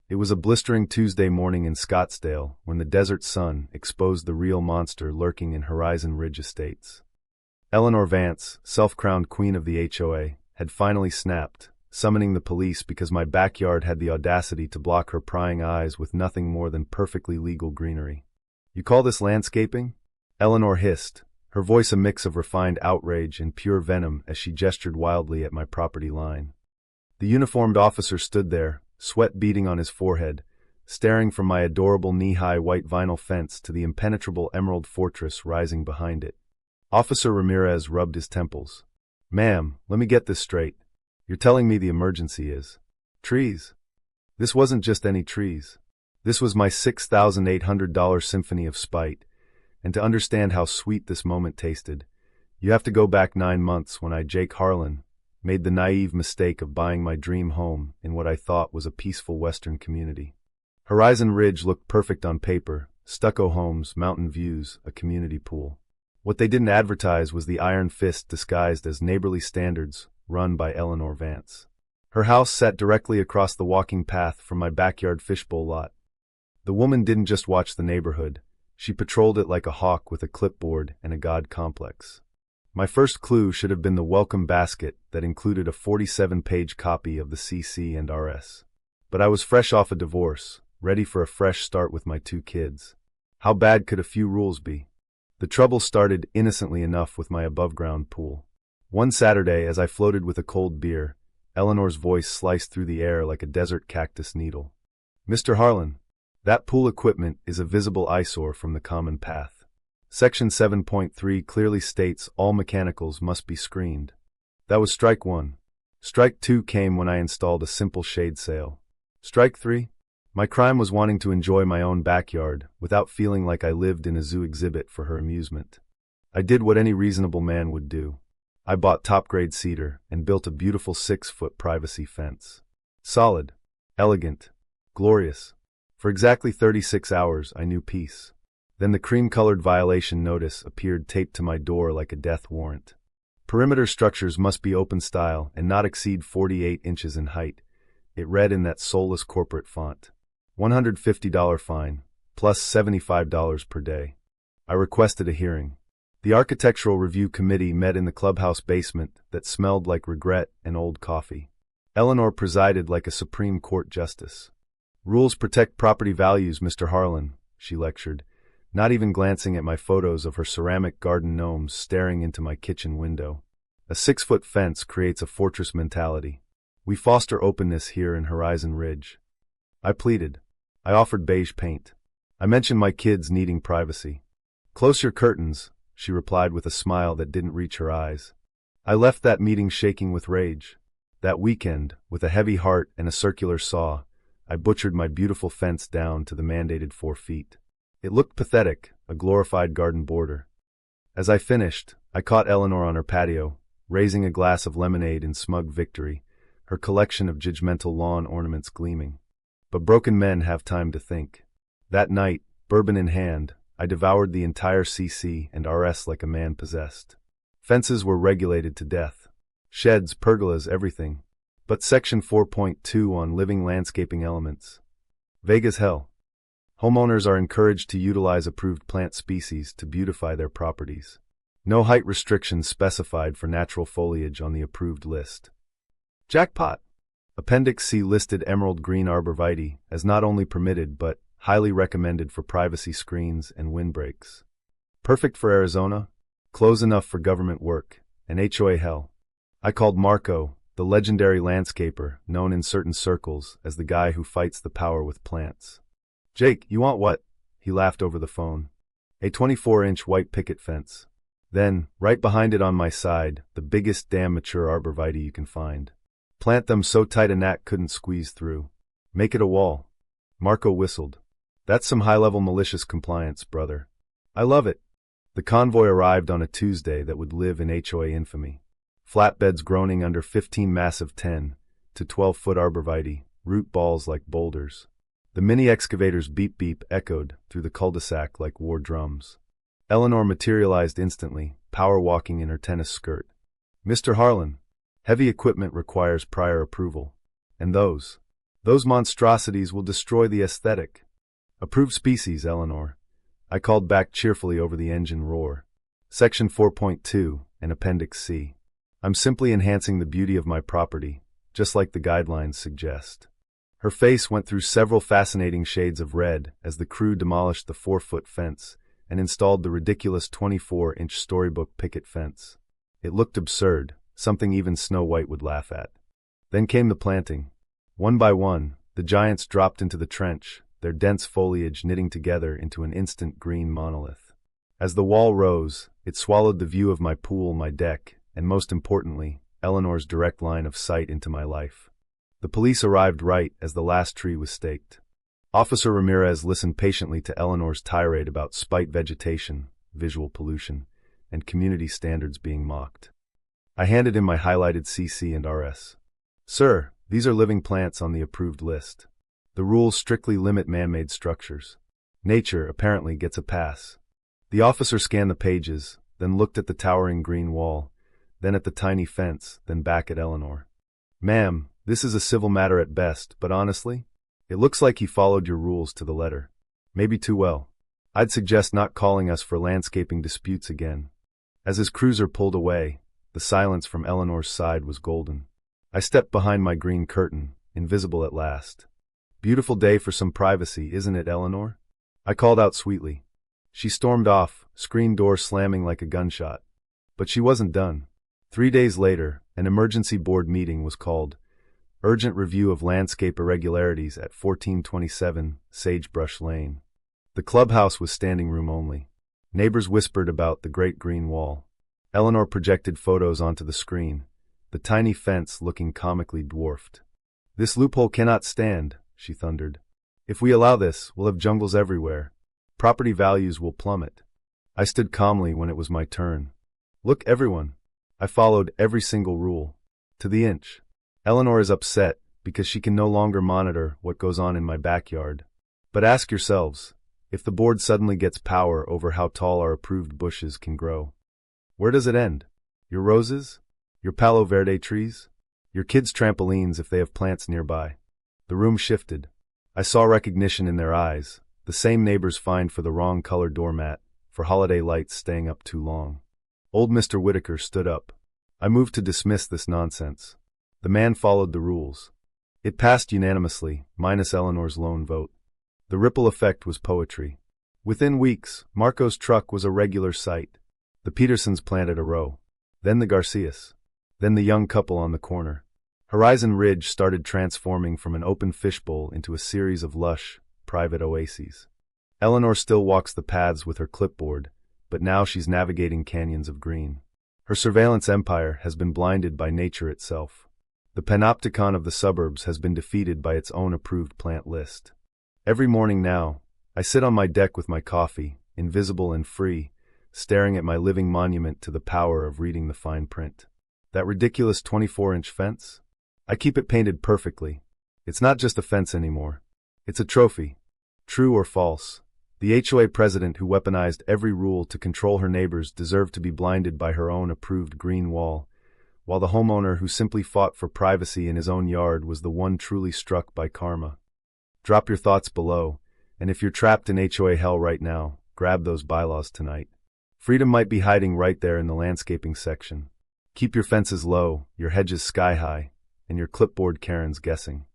It was a blistering Tuesday morning in Scottsdale when the desert sun exposed the real monster lurking in Horizon Ridge Estates. Eleanor Vance, self-crowned queen of the HOA, had finally snapped, summoning the police because my backyard had the audacity to block her prying eyes with nothing more than perfectly legal greenery. "You call this landscaping?" Eleanor hissed, her voice a mix of refined outrage and pure venom as she gestured wildly at my property line. The uniformed officer stood there, sweat beading on his forehead, staring from my adorable knee-high white vinyl fence to the impenetrable emerald fortress rising behind it. Officer Ramirez rubbed his temples. "Ma'am, let me get this straight. You're telling me the emergency is trees?" This wasn't just any trees. This was my $6,800 symphony of spite, and to understand how sweet this moment tasted, you have to go back 9 months when I, Jake Harlan, made the naive mistake of buying my dream home in what I thought was a peaceful western community. Horizon Ridge looked perfect on paper: stucco homes, mountain views, a community pool. What they didn't advertise was the iron fist disguised as neighborly standards run by Eleanor Vance. Her house sat directly across the walking path from my backyard fishbowl lot. The woman didn't just watch the neighborhood, she patrolled it like a hawk with a clipboard and a god complex. My first clue should have been the welcome basket that included a 47-page copy of the CC and RS. But I was fresh off a divorce, ready for a fresh start with my 2 kids. How bad could a few rules be? The trouble started innocently enough with my above-ground pool. One Saturday, as I floated with a cold beer, Eleanor's voice sliced through the air like a desert cactus needle. "Mr. Harlan, that pool equipment is a visible eyesore from the common path. Section 7.3 clearly states all mechanicals must be screened." That was strike 1. Strike 2 came when I installed a simple shade sail. Strike 3? My crime was wanting to enjoy my own backyard without feeling like I lived in a zoo exhibit for her amusement. I did what any reasonable man would do. I bought top-grade cedar and built a beautiful 6-foot privacy fence. Solid, elegant, glorious. For exactly 36 hours, I knew peace. Then the cream-colored violation notice appeared taped to my door like a death warrant. Perimeter structures must be open style and not exceed 48 inches in height. It read in that soulless corporate font. $150 fine, plus $75 per day. I requested a hearing. The Architectural Review Committee met in the clubhouse basement that smelled like regret and old coffee. Eleanor presided like a Supreme Court justice. "Rules protect property values, Mr. Harlan," she lectured, not even glancing at my photos of her ceramic garden gnomes staring into my kitchen window. "A 6-foot fence creates a fortress mentality. We foster openness here in Horizon Ridge." I pleaded. I offered beige paint. I mentioned my kids needing privacy. "Close your curtains," she replied with a smile that didn't reach her eyes. I left that meeting shaking with rage. That weekend, with a heavy heart and a circular saw, I butchered my beautiful fence down to the mandated 4 feet. It looked pathetic, a glorified garden border. As I finished, I caught Eleanor on her patio, raising a glass of lemonade in smug victory, her collection of judgmental lawn ornaments gleaming. But broken men have time to think. That night, bourbon in hand, I devoured the entire CC and RS like a man possessed. Fences were regulated to death. Sheds, pergolas, everything. But Section 4.2 on living landscaping elements. Vague as hell. Homeowners are encouraged to utilize approved plant species to beautify their properties. No height restrictions specified for natural foliage on the approved list. Jackpot! Appendix C listed emerald green arborvitae as not only permitted but highly recommended for privacy screens and windbreaks. Perfect for Arizona, close enough for government work, and HOA hell. I called Marco, the legendary landscaper known in certain circles as the guy who fights the power with plants. "Jake, you want what?" He laughed over the phone. "A 24-inch white picket fence. Then, right behind it on my side, the biggest damn mature arborvitae you can find. Plant them so tight a gnat couldn't squeeze through. Make it a wall." Marco whistled. "That's some high-level malicious compliance, brother. I love it." The convoy arrived on a Tuesday that would live in HOA infamy. Flatbeds groaning under 15 massive 10 to 12-foot arborvitae, root balls like boulders. The mini-excavator's beep-beep echoed through the cul-de-sac like war drums. Eleanor materialized instantly, power-walking in her tennis skirt. "Mr. Harlan, heavy equipment requires prior approval. And those Those monstrosities will destroy the aesthetic. Approved species, Eleanor. I called back cheerfully over the engine roar. Section 4.2 and Appendix C. I'm simply enhancing the beauty of my property, just like the guidelines suggest. Her face went through several fascinating shades of red as the crew demolished the 4-foot fence and installed the ridiculous 24-inch storybook picket fence. It looked absurd, something even Snow White would laugh at. Then came the planting. One by one, the giants dropped into the trench, their dense foliage knitting together into an instant green monolith. As the wall rose, it swallowed the view of my pool, my deck, and most importantly, Eleanor's direct line of sight into my life. The police arrived right as the last tree was staked. Officer Ramirez listened patiently to Eleanor's tirade about spite vegetation, visual pollution, and community standards being mocked. I handed him my highlighted CC and RS. Sir, these are living plants on the approved list. The rules strictly limit man-made structures. Nature apparently gets a pass. The officer scanned the pages, then looked at the towering green wall, then at the tiny fence, then back at Eleanor. Ma'am, this is a civil matter at best, but honestly, it looks like he followed your rules to the letter. Maybe too well. I'd suggest not calling us for landscaping disputes again. As his cruiser pulled away, the silence from Eleanor's side was golden. I stepped behind my green curtain, invisible at last. Beautiful day for some privacy, isn't it, Eleanor? I called out sweetly. She stormed off, screen door slamming like a gunshot. But she wasn't done. 3 days later, an emergency board meeting was called. Urgent review of landscape irregularities at 1427 Sagebrush Lane. The clubhouse was standing room only. Neighbors whispered about the Great Green Wall. Eleanor projected photos onto the screen, the tiny fence looking comically dwarfed. This loophole cannot stand, she thundered. If we allow this, we'll have jungles everywhere. Property values will plummet. I stood calmly when it was my turn. Look, everyone. I followed every single rule. To the inch. Eleanor is upset because she can no longer monitor what goes on in my backyard. But ask yourselves, if the board suddenly gets power over how tall our approved bushes can grow, where does it end? Your roses? Your Palo Verde trees? Your kids' trampolines if they have plants nearby? The room shifted. I saw recognition in their eyes, the same neighbors fined for the wrong color doormat, for holiday lights staying up too long. Old Mr. Whitaker stood up. I moved to dismiss this nonsense. The man followed the rules. It passed unanimously, minus Eleanor's lone vote. The ripple effect was poetry. Within weeks, Marco's truck was a regular sight. The Petersons planted a row. Then the Garcias. Then the young couple on the corner. Horizon Ridge started transforming from an open fishbowl into a series of lush, private oases. Eleanor still walks the paths with her clipboard, but now she's navigating canyons of green. Her surveillance empire has been blinded by nature itself. The panopticon of the suburbs has been defeated by its own approved plant list. Every morning now, I sit on my deck with my coffee, invisible and free, staring at my living monument to the power of reading the fine print. That ridiculous 24-inch fence? I keep it painted perfectly. It's not just a fence anymore. It's a trophy. True or false, the HOA president who weaponized every rule to control her neighbors deserved to be blinded by her own approved green wall, while the homeowner who simply fought for privacy in his own yard was the one truly struck by karma. Drop your thoughts below, and if you're trapped in HOA hell right now, grab those bylaws tonight. Freedom might be hiding right there in the landscaping section. Keep your fences low, your hedges sky high, and your clipboard Karens guessing.